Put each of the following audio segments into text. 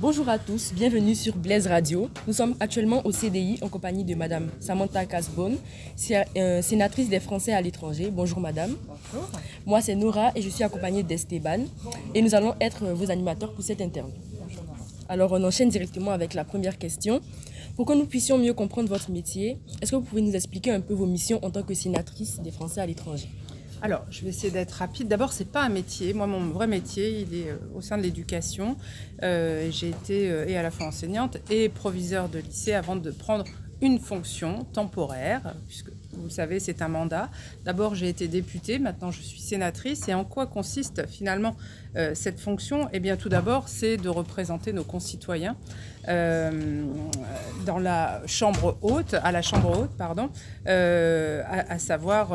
Bonjour à tous, bienvenue sur Blaise Radio. Nous sommes actuellement au CDI en compagnie de Madame Samantha Casbonne, sénatrice des Français à l'étranger. Bonjour Madame. Bonjour. Moi c'est Nora et je suis accompagnée d'Esteban et nous allons être vos animateurs pour cette interview. Bonjour Nora. Alors on enchaîne directement avec la première question. Pour que nous puissions mieux comprendre votre métier, est-ce que vous pouvez nous expliquer un peu vos missions en tant que sénatrice des Français à l'étranger? Alors, je vais essayer d'être rapide. D'abord, c'est pas un métier. Moi, mon vrai métier, il est au sein de l'éducation. J'ai été et à la fois enseignante et proviseure de lycée avant de prendre une fonction temporaire, puisque vous le savez, c'est un mandat. D'abord, j'ai été députée, maintenant je suis sénatrice. Et en quoi consiste finalement cette fonction? Eh bien, tout d'abord, c'est de représenter nos concitoyens dans la chambre haute, à savoir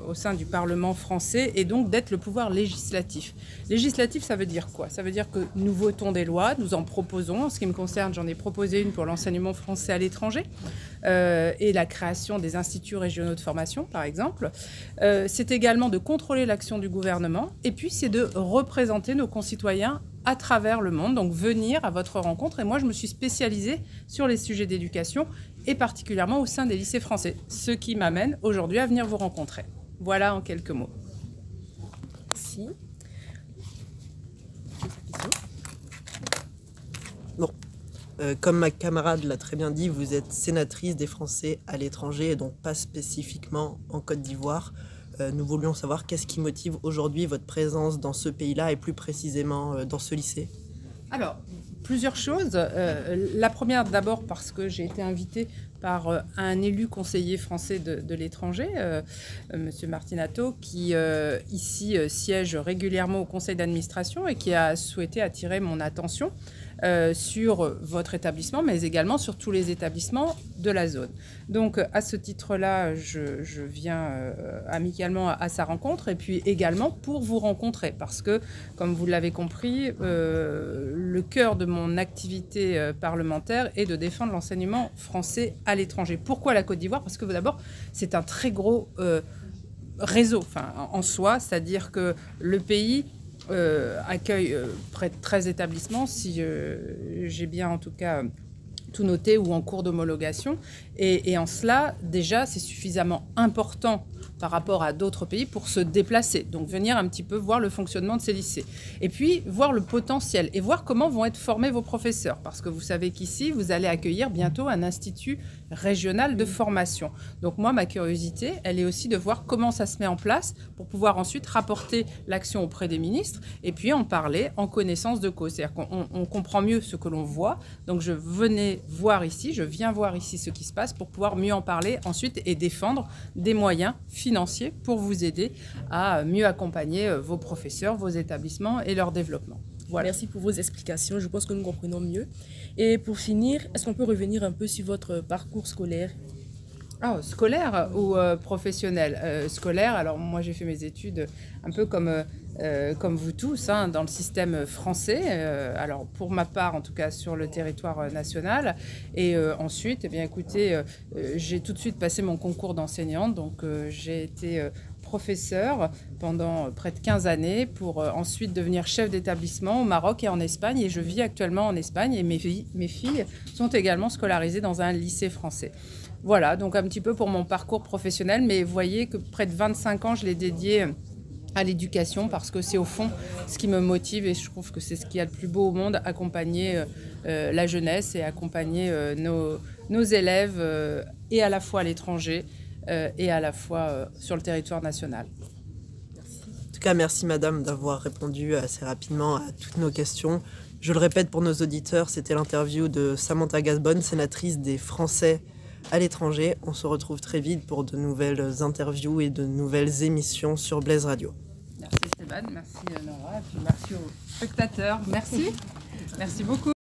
au sein du Parlement français, et donc d'être le pouvoir législatif. Législatif, ça veut dire quoi? Ça veut dire que nous votons des lois, nous en proposons. En ce qui me concerne, j'en ai proposé une pour l'enseignement français à l'étranger et la création des instituts régionaux de formation, par exemple. C'est également de contrôler l'action du gouvernement, et puis c'est de représenter nos concitoyens à travers le monde, donc venir à votre rencontre. Et moi, je me suis spécialisée sur les sujets d'éducation et particulièrement au sein des lycées français, ce qui m'amène aujourd'hui à venir vous rencontrer. Voilà en quelques mots. Merci. Bon, comme ma camarade l'a très bien dit, vous êtes sénatrice des Français à l'étranger et donc pas spécifiquement en Côte d'Ivoire. Nous voulions savoir qu'est-ce qui motive aujourd'hui votre présence dans ce pays-là et plus précisément dans ce lycée. Alors, plusieurs choses. La première d'abord parce que j'ai été invitée par un élu conseiller français de l'étranger, Monsieur Martinato, qui ici siège régulièrement au conseil d'administration et qui a souhaité attirer mon attention sur votre établissement, mais également sur tous les établissements de la zone. Donc, à ce titre-là, je viens amicalement à sa rencontre et puis également pour vous rencontrer parce que, comme vous l'avez compris, le cœur de mon activité parlementaire est de défendre l'enseignement français à l'étranger. Pourquoi la Côte d'Ivoire? Parce que d'abord, c'est un très gros réseau en soi, c'est-à-dire que le pays accueille près de 13 établissements, si j'ai bien en tout cas tout noté ou en cours d'homologation. Et en cela, déjà, c'est suffisamment important par rapport à d'autres pays pour se déplacer. Donc venir un petit peu voir le fonctionnement de ces lycées. Et puis voir le potentiel et voir comment vont être formés vos professeurs. Parce que vous savez qu'ici, vous allez accueillir bientôt un institut régional de formation. Donc moi, ma curiosité, elle est aussi de voir comment ça se met en place pour pouvoir ensuite rapporter l'action auprès des ministres et puis en parler en connaissance de cause. C'est-à-dire qu'on comprend mieux ce que l'on voit. Donc je viens voir ici ce qui se passe pour pouvoir mieux en parler ensuite et défendre des moyens financiers pour vous aider à mieux accompagner vos professeurs, vos établissements et leur développement. Voilà. Merci pour vos explications, je pense que nous comprenons mieux. Et pour finir, est-ce qu'on peut revenir un peu sur votre parcours scolaire? Scolaire ou professionnel? Scolaire, alors moi j'ai fait mes études un peu comme vous tous, dans le système français, alors pour ma part en tout cas sur le territoire national, et ensuite, eh bien, écoutez, j'ai tout de suite passé mon concours d'enseignante, donc j'ai été professeur pendant près de 15 années pour ensuite devenir chef d'établissement au Maroc et en Espagne, et je vis actuellement en Espagne et mes filles sont également scolarisées dans un lycée français. Voilà, donc un petit peu pour mon parcours professionnel, mais vous voyez que près de 25 ans, je l'ai dédié à l'éducation parce que c'est au fond ce qui me motive et je trouve que c'est ce qu'il y a de plus beau au monde, accompagner la jeunesse et accompagner nos élèves et à la fois à l'étranger et à la fois sur le territoire national. Merci. En tout cas, merci Madame d'avoir répondu assez rapidement à toutes nos questions. Je le répète pour nos auditeurs, c'était l'interview de Samantha Casbonne, sénatrice des Français à l'étranger. On se retrouve très vite pour de nouvelles interviews et de nouvelles émissions sur Blaise Radio. Merci Esteban, merci Nora, et puis merci aux spectateurs. Merci beaucoup.